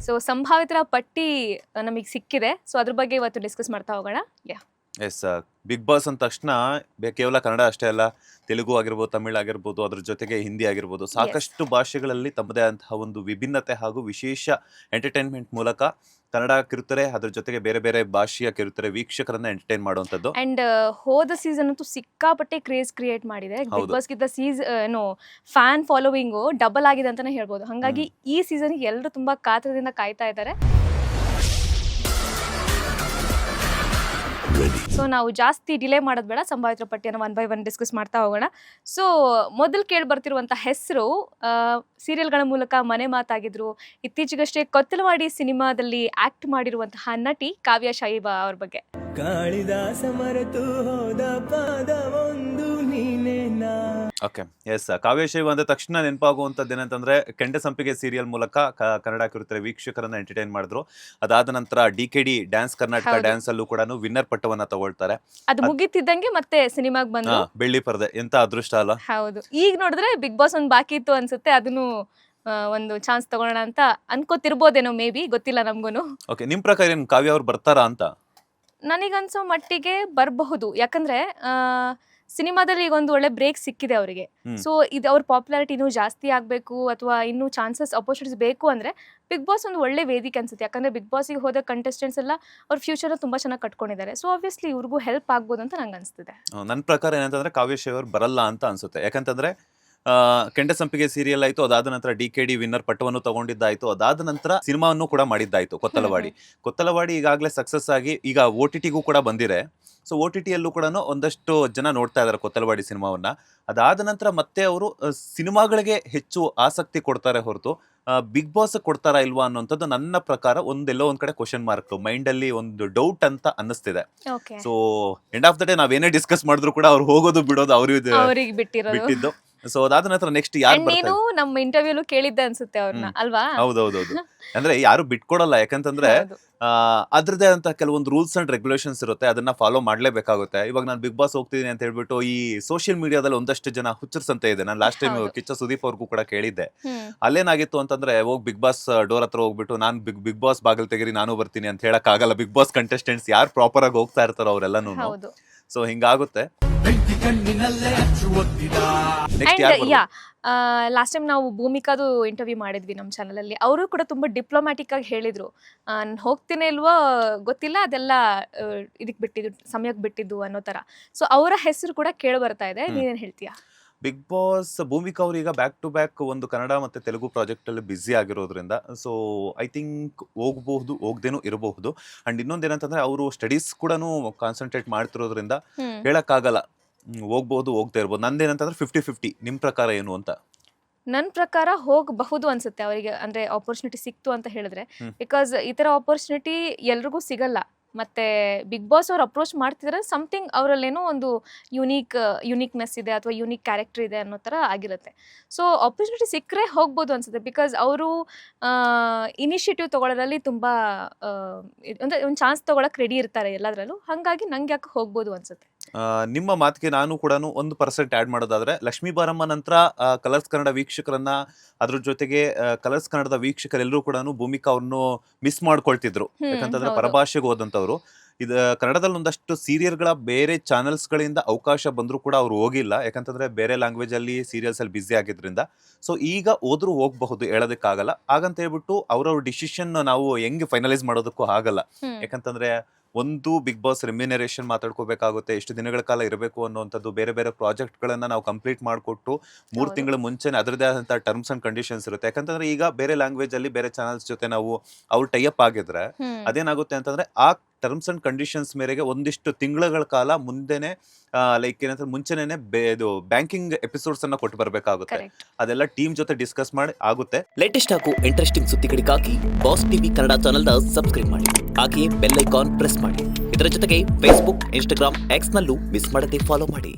So ಸಂಭಾವಿತರ ಪಟ್ಟಿ ನಮಗೆ ಸಿಕ್ಕಿದೆ. ಸೊ ಅದ್ರ ಬಗ್ಗೆ ಇವತ್ತು ಡಿಸ್ಕಸ್ ಮಾಡ್ತಾ ಹೋಗೋಣ. ಎಸ್, ಬಿಗ್ ಬಾಸ್ ಅಂದ ತಕ್ಷಣ ಕೇವಲ ಕನ್ನಡ ಅಷ್ಟೇ ಅಲ್ಲ, ತೆಲುಗು ಆಗಿರ್ಬೋದು, ತಮಿಳ್ ಆಗಿರ್ಬೋದು, ಅದ್ರ ಜೊತೆಗೆ ಹಿಂದಿ ಆಗಿರ್ಬೋದು, ಸಾಕಷ್ಟು ಭಾಷೆಗಳಲ್ಲಿ ತಮ್ಮದೇ ಅಂತಹ ಒಂದು ವಿಭಿನ್ನತೆ ಹಾಗೂ ವಿಶೇಷ ಎಂಟರ್ಟೈನ್ಮೆಂಟ್ ಮೂಲಕ ಕನ್ನಡ ಕಿರುತೆರೆ ಅದ್ರ ಜೊತೆಗೆ ಬೇರೆ ಬೇರೆ ಭಾಷೆಯ ಕಿರುತೆರೆ ವೀಕ್ಷಕರನ್ನ ಎಂಟರ್ಟೈನ್ ಮಾಡುವಂತದ್ದು. ಅಂಡ್ ಹೋದ ಸೀಸನ್ ಅಂತೂ ಸಿಕ್ಕಾಪಟ್ಟೆ ಕ್ರೇಜ್ ಕ್ರಿಯೇಟ್ ಮಾಡಿದೆ. ಬಿಗ್ ಬಾಸ್ ಗಿಂತ ಫ್ಯಾನ್ ಫಾಲೋವಿಂಗು ಡಬಲ್ ಆಗಿದೆ ಅಂತಾನೆ ಹೇಳ್ಬೋದು. ಹಾಗಾಗಿ ಈ ಸೀಸನ್ ಎಲ್ಲರೂ ತುಂಬಾ ಕಾತರದಿಂದ ಕಾಯ್ತಾ ಇದ್ದಾರೆ. ಸೊ ನಾವು ಜಾಸ್ತಿ ಡಿಲೇ ಮಾಡೋದು ಬೇಡ, ಸಂಭಾವಿತರ ಪಟ್ಟಿಯನ್ನು 1 by 1 ಡಿಸ್ಕಸ್ ಮಾಡ್ತಾ ಹೋಗೋಣ. ಸೊ ಮೊದಲು ಕೇಳಿ ಬರ್ತಿರುವಂತ ಹೆಸರು, ಸೀರಿಯಲ್ಗಳ ಮೂಲಕ ಮನೆ ಮಾತಾಗಿದ್ರು. ಇತ್ತೀಚೆಗಷ್ಟೇ ಕೊತ್ತಲವಾಡಿ ಸಿನಿಮಾದಲ್ಲಿ ಆಕ್ಟ್ ಮಾಡಿರುವಂತಹ ನಟಿ ಕಾವ್ಯ ಶಾಯಿಬಾ ಅವ್ರ ಬಗ್ಗೆ. ಕಾಳಿದಾಸ ಮರೆತು ಹೋದ ಪಾದ ಒಂದು ನೀನೇನಾ. ಓಕೆ, ಎಸ್, ಕಾವ್ಯ ಶಾಯಿಬಾ ಅಂದ ತಕ್ಷಣ ನೆನಪಾಗುವಂಥದ್ದು ಏನಂತಂದ್ರೆ ಕೆಂಡ ಸಂಪಿಗೆ ಸೀರಿಯಲ್ ಮೂಲಕ ಕನ್ನಡ ಕಿರುತೆರೆ ವೀಕ್ಷಕರನ್ನ ಎಂಟರ್ಟೈನ್ ಮಾಡಿದ್ರು. ಅದಾದ ನಂತರ DKD ಡ್ಯಾನ್ಸ್ ಕರ್ನಾಟಕ ಡ್ಯಾನ್ಸ್ ಅಲ್ಲೂ ಕೂಡ ವಿನ್ನರ್ ಪಟ್ಟವನ್ನ ತಗೊಳ್ತಾರೆ. ಅದು ಮುಗಿತಿದ್ದಂಗೆ ಮತ್ತೆ ಸಿನಿಮಾಗ್ ಬಂದು ಬೆಳ್ಳಿ ಪರದೆ, ಎಂತ ಅದೃಷ್ಟ ಅಲ್ಲ. ಹೌದು, ಈಗ ನೋಡಿದ್ರೆ ಬಿಗ್ ಬಾಸ್ ಒಂದು ಬಾಕಿ ಇತ್ತು ಅನ್ಸುತ್ತೆ. ಅದನ್ನು ಒಂದು ಚಾನ್ಸ್ ತಗೊಳ್ಳೋಣ ಅಂತ ಅನ್ಕೋತಿರ್ಬೋದೇನೋ, ಮೇ ಬಿ, ಗೊತ್ತಿಲ್ಲ ನಮ್ಗೂನು. ಓಕೆ, ನಿಮ್ ಪ್ರಕಾರ ಏನು ಕಾವ್ಯ ಅವ್ರು ಬರ್ತಾರಾ ಅಂತ? ನನಗನ್ಸೋ ಮಟ್ಟಿಗೆ ಬರಬಹುದು. ಯಾಕಂದ್ರೆ ಸಿನಿಮಾದಲ್ಲಿ ಈಗ ಒಂದು ಒಳ್ಳೆ ಬ್ರೇಕ್ ಸಿಕ್ಕಿದೆ ಅವರಿಗೆ. ಸೊ ಇದು ಅವ್ರ ಪಾಪ್ಯುಲಾರಿಟಿ ಇನ್ನೂ ಜಾಸ್ತಿ ಆಗಬೇಕು ಅಥವಾ ಇನ್ನೂ ಚಾನ್ಸಸ್ ಅಪರ್ಚುನಿಟೀಸ್ ಬೇಕು ಅಂದ್ರೆ ಬಿಗ್ ಬಾಸ್ ಒಂದು ಒಳ್ಳೆ ವೇದಿಕೆ ಅನ್ಸುತ್ತೆ. ಯಾಕಂದ್ರೆ ಬಿಗ್ ಬಾಸ್ಗೆ ಹೋದ ಕಂಟೆಸ್ಟೆಂಟ್ಸ್ ಎಲ್ಲ ಅವ್ರ ಫ್ಯೂಚರ್ ತುಂಬಾ ಚೆನ್ನಾಗಿ ಕಟ್ಕೊಂಡಿದ್ದಾರೆ. ಸೊ ಆಬ್ವಿಯಸ್ಲಿ ಇವ್ರಿಗೂ ಹೆಲ್ಪ್ ಆಗ್ಬೋದು ಅಂತ ನಂಗೆ ಅನಿಸ್ತಿದೆ. ನನ್ನ ಪ್ರಕಾರ ಏನಂತಂದ್ರೆ ಕಾವ್ಯ ಶಾಯಿಬಾ ಅವ್ರು ಬರಲ್ಲ ಅಂತ ಅನ್ಸುತ್ತೆ. ಯಾಕಂತಂದ್ರೆ ಕೆಂಡ ಸಂಪಿಗೆ ಸೀರಿಯಲ್ ಆಯ್ತು, ಅದಾದ ನಂತರ DKD ವಿನ್ನರ್ ಪಟ್ಟವನ್ನು ತಗೊಂಡಿದ್ದಾಯ್ತು, ಅದಾದ ನಂತರ ಸಿನಿಮಾವನ್ನು ಕೂಡ ಮಾಡಿದ್ದಾಯ್ತು ಕೊತ್ತಲವಾಡಿ ಈಗಾಗಲೇ ಸಕ್ಸಸ್ ಆಗಿ ಈಗ OTTಗೂ ಕೂಡ ಬಂದಿದೆ. ಸೊ OTTಯಲ್ಲೂ ಕೂಡ ಒಂದಷ್ಟು ಜನ ನೋಡ್ತಾ ಇದ್ದಾರೆ ಕೊತ್ತಲವಾಡಿ ಸಿನಿಮಾವನ್ನ. ಅದಾದ ನಂತರ ಮತ್ತೆ ಅವರು ಸಿನಿಮಾಗಳಿಗೆ ಹೆಚ್ಚು ಆಸಕ್ತಿ ಕೊಡ್ತಾರೆ ಹೊರತು ಬಿಗ್ ಬಾಸ್ ಕೊಡ್ತಾರಾ ಇಲ್ವಾ ಅನ್ನೋಂಥದ್ದು ನನ್ನ ಪ್ರಕಾರ ಎಲ್ಲೋ ಒಂದ್ ಕಡೆ ಕ್ವಶನ್ ಮಾರ್ಕ್ ಮೈಂಡ್ ಅಲ್ಲಿ ಒಂದು ಡೌಟ್ ಅಂತ ಅನ್ನಿಸ್ತಿದೆ. So end of the day ನಾವೇನೇ ಡಿಸ್ಕಸ್ ಮಾಡಿದ್ರು ಕೂಡ ಅವ್ರು ಹೋಗೋದು ಬಿಡೋದು ಅವ್ರಿಗೆ ಬಿಟ್ಟಿದ್ದು. ಸೊ ಅದಾದ ನಂತರ ನೆಕ್ಸ್ಟ್ ಯಾರು ನೀನು ನಮ್ಮ ಇಂಟರ್ವ್ಯೂಲು ಕೇಳಿದ್ದೆ ಅನ್ಸುತ್ತೆ ಅವ್ರನ್ನ, ಅಲ್ವಾ? ಹೌದೌದು, ಅಂದ್ರೆ ಯಾರು ಬಿಟ್ಕೊಡಲ್ಲ. ಯಾಕಂತಂದ್ರೆ ಅದ್ರದೇ ಅಂತ ಕೆಲವೊಂದು ರೂಲ್ಸ್ ಅಂಡ್ ರೆಗ್ಯುಲೇಷನ್ಸ್ ಇರುತ್ತೆ, ಅದನ್ನ ಫಾಲೋ ಮಾಡ್ಲೇಬೇಕಾಗುತ್ತೆ. ಇವಾಗ ನಾನು ಬಿಗ್ ಬಾಸ್ ಹೋಗ್ತಿದ್ದೀನಿ ಅಂತ ಹೇಳ್ಬಿಟ್ಟು ಈ ಸೋಷಿಯಲ್ ಮೀಡಿಯಾದಲ್ಲಿ ಒಂದಷ್ಟು ಜನ ಹುಚ್ಚರ್ಸಂತ ಇದೆ. ನಾನು ಲಾಸ್ಟ್ ಟೈಮ್ ಕಿಚ್ಚ ಸುದೀಪ್ ಅವ್ರಿಗೂ ಕೂಡ ಕೇಳಿದ್ದೆ, ಅಲ್ಲೇನಾಗಿತ್ತು ಅಂತಂದ್ರೆ ಬಿಗ್ ಬಾಸ್ ಡೋರ್ ಹತ್ರ ಹೋಗ್ಬಿಟ್ಟು ನಾನು ಬಿಗ್ ಬಾಸ್ ಬಾಗಿಲು ತೆಗಿರಿ ನಾನು ಬರ್ತೀನಿ ಅಂತ ಹೇಳಕ್ ಆಗಲ್ಲ. ಬಿಗ್ ಬಾಸ್ ಕಂಟೆಸ್ಟೆಂಟ್ಸ್ ಯಾರು ಪ್ರಾಪರ್ ಆಗಿ ಹೋಗ್ತಾ ಇರ್ತಾರೋ ಅವರೆಲ್ಲಾನು. ಸೊ ಹಿಂಗಾಗುತ್ತೆ. ಲಾಸ್ಟ್ ಟೈಮ್ ನಾವು ಭೂಮಿಕಾದು ಇಂಟರ್ವ್ಯೂ ಮಾಡಿದ್ವಿ ನಮ್ಮ ಚಾನಲ್ ಅಲ್ಲಿ. ಅವರು ಕೂಡ ತುಂಬಾ ಡಿಪ್ಲೊಮ್ಯಾಟಿಕ್ ಆಗಿ ಹೇಳಿದ್ರು, ನಾನು ಹೋಗ್ತೀನಿ ಇಲ್ವೋ ಗೊತ್ತಿಲ್ಲ, ಅದೆಲ್ಲ ಇದಕ್ ಬಿಟ್ಟಿದ್ದು, ಸಮಯಕ್ಕೆ ಬಿಟ್ಟಿದ್ದು ಅನ್ನೋ ತರ. ಸೊ ಅವರ ಹೆಸರು ಕೂಡ ಕೇಳಿ ಬರ್ತಾ ಇದೆ. ನೀನೇನ್ ಹೇಳ್ತೀಯಾ? ಬಿಗ್ ಬಾಸ್ ಭೂಮಿಕಾ ಅವ್ರು ಈಗ ಬ್ಯಾಕ್ ಟು ಬ್ಯಾಕ್ ಒಂದು ಕನ್ನಡ ಮತ್ತೆ ತೆಲುಗು ಪ್ರಾಜೆಕ್ಟ್ ಅಲ್ಲಿ ಬ್ಯುಸಿ ಆಗಿರೋದ್ರಿಂದ ಸೊ ಐ ಥಿಂಕ್ ಹೋಗಬಹುದು, ಹೋಗದೇನು ಇರಬಹುದು. ಅಂಡ್ ಇನ್ನೊಂದೇನಂತಂದ್ರೆ ಅವರು ಸ್ಟಡೀಸ್ ಕೂಡ ಕಾನ್ಸಂಟ್ರೇಟ್ ಮಾಡ್ತಿರೋದ್ರಿಂದ ಹೇಳಕ್ಕಾಗಲ್ಲ, ಹೋಗ್ಬಹುದು ಹೋಗ್ತಾ ಇರ್ಬೋದು. ನಂದೇನಂತಂದ್ರೆ 50-50. ನಿಮ್ ಪ್ರಕಾರ ಏನು ಅಂತ? ನನ್ನ ಪ್ರಕಾರ ಹೋಗಬಹುದು ಅನ್ಸುತ್ತೆ ಅವರಿಗೆ, ಅಂದ್ರೆ ಆಪರ್ಚುನಿಟಿ ಸಿಕ್ತು ಅಂತ ಹೇಳಿದ್ರೆ. ಬಿಕಾಸ್ ಈ ತರ ಆಪರ್ಚುನಿಟಿ ಎಲ್ರಿಗೂ ಸಿಗಲ್ಲ. ಮತ್ತೆ ಬಿಗ್ ಬಾಸ್ ಅವ್ರು ಅಪ್ರೋಚ್ ಮಾಡ್ತಿದ್ರೆ ಸಮಥಿಂಗ್ ಅವರಲ್ಲೇನೋ ಒಂದು ಯುನೀಕ್ನೆಸ್ ಇದೆ ಅಥವಾ ಯುನೀಕ್ ಕ್ಯಾರೆಕ್ಟರ್ ಇದೆ ಅನ್ನೋ ಥರ ಆಗಿರುತ್ತೆ. ಸೊ ಆಪರ್ಚುನಿಟಿ ಸಿಕ್ಕರೆ ಹೋಗ್ಬೋದು ಅನ್ಸುತ್ತೆ. ಬಿಕಾಸ್ ಅವರು ಇನಿಷಿಯೇಟಿವ್ ತಗೊಳ್ಳೋದ್ರಲ್ಲಿ ತುಂಬ ಅಂದರೆ ಒಂದು ಚಾನ್ಸ್ ತೊಗೊಳಕ್ಕೆ ರೆಡಿ ಇರ್ತಾರೆ ಎಲ್ಲದರಲ್ಲೂ. ಹಾಗಾಗಿ ನಂಗೆ ಯಾಕೆ ಹೋಗ್ಬೋದು ಅನ್ಸುತ್ತೆ. ನಿಮ್ಮ ಮಾತಿಗೆ ನಾನು ಕೂಡ 1% ಆ್ಯಡ್ ಮಾಡೋದಾದ್ರೆ, ಲಕ್ಷ್ಮೀ ಬಾರಮ್ಮ ನಂತರ ಕಲರ್ಸ್ ಕನ್ನಡ ವೀಕ್ಷಕರನ್ನ, ಅದ್ರ ಜೊತೆಗೆ ಕಲರ್ಸ್ ಕನ್ನಡದ ವೀಕ್ಷಕರೆಲ್ಲರೂ ಕೂಡ ಭೂಮಿಕಾ ಅವ್ರನ್ನು ಮಿಸ್ ಮಾಡ್ಕೊಳ್ತಿದ್ರು. ಯಾಕಂತಂದ್ರೆ ಪರಭಾಷೆಗೆ ಹೋದಂಥವ್ರು. ಇದು ಕನ್ನಡದಲ್ಲಿ ಒಂದಷ್ಟು ಸೀರಿಯಲ್ಗಳ ಬೇರೆ ಚಾನೆಲ್ಸ್ಗಳಿಂದ ಅವಕಾಶ ಬಂದರೂ ಕೂಡ ಅವ್ರು ಹೋಗಿಲ್ಲ. ಯಾಕಂತಂದ್ರೆ ಬೇರೆ ಲ್ಯಾಂಗ್ವೇಜ್ ಅಲ್ಲಿ ಸೀರಿಯಲ್ಸ್ ಅಲ್ಲಿ ಬ್ಯುಸಿ ಆಗಿದ್ರಿಂದ. ಸೊ ಈಗ ಹೋದ್ರೂ ಹೋಗಬಹುದು, ಹೇಳೋದಕ್ಕಾಗಲ್ಲ. ಹಾಗಂತ ಹೇಳ್ಬಿಟ್ಟು ಅವ್ರವ್ರ ಡಿಸಿಷನ್ ನಾವು ಹೆಂಗೆ ಫೈನಲೈಸ್ ಮಾಡೋದಕ್ಕೂ ಆಗಲ್ಲ. ಯಾಕಂತಂದ್ರೆ ಒಂದು ಬಿಗ್ ಬಾಸ್ ರೆಮ್ಯುನರೇಷನ್ ಮಾತಾಡ್ಕೋಬೇಕಾಗುತ್ತೆ, ಎಷ್ಟು ದಿನಗಳ ಕಾಲ ಇರಬೇಕು ಅನ್ನೋಂಥದ್ದು, ಬೇರೆ ಬೇರೆ ಪ್ರಾಜೆಕ್ಟ್ಗಳನ್ನ ನಾವು ಕಂಪ್ಲೀಟ್ ಮಾಡಿಕೊಟ್ಟು 3 ತಿಂಗಳ ಮುಂಚೆನೆ ಅದರದೇ ಆದಂಥ ಟರ್ಮ್ಸ್ ಅಂಡ್ ಕಂಡೀಷನ್ಸ್ ಇರುತ್ತೆ. ಯಾಕಂತಂದ್ರೆ ಈಗ ಬೇರೆ ಲ್ಯಾಂಗ್ವೇಜ್ ಅಲ್ಲಿ ಬೇರೆ ಚಾನಲ್ಸ್ ಜೊತೆ ನಾವು ಅವ್ರು ಟೈಅಪ್ ಆಗಿದ್ರೆ ಅದೇನಾಗುತ್ತೆ ಅಂತಂದ್ರೆ ಆ ಟರ್ಮ್ಸ್ ಅಂಡ್ ಕಂಡೀಷನ್ಸ್ ಮೇರೆಗೆ ಒಂದಿಷ್ಟು ತಿಂಗಳ ಕಾಲ ಮುಂದೆನೆ ಲೈಕ್ ಏನಂದ್ರೆ ಮುಂಚೆನೆ ಇದು ಬ್ಯಾಂಕಿಂಗ್ ಎಪಿಸೋಡ್ಸ್ ಅನ್ನ ಕೊಟ್ಟು ಬರಬೇಕಾಗುತ್ತೆ. ಅದೆಲ್ಲ ಟೀಮ್ ಜೊತೆ ಡಿಸ್ಕಸ್ ಮಾಡಿ ಆಗುತ್ತೆ. ಲೇಟೆಸ್ಟ್ ಹಾಗೂ ಇಂಟ್ರೆಸ್ಟಿಂಗ್ ಸುದ್ದಿಗಳಿಗಾಗಿ ಬಾಸ್ ಟಿವಿ ಕನ್ನಡ ಚಾನೆಲ್ ನ ಸಬ್ಸ್ಕ್ರೈಬ್ ಮಾಡಿ, ಹಾಗೆಯೇ ಬೆಲ್ ಐಕಾನ್ ಪ್ರೆಸ್ ಮಾಡಿ. ಇದರ ಜೊತೆಗೆ ಫೇಸ್ಬುಕ್, ಇನ್ಸ್ಟಾಗ್ರಾಮ್, ಎಕ್ಸ್ ನಲ್ಲೂ ಮಿಸ್ ಮಾಡದೆ ಫಾಲೋ ಮಾಡಿ.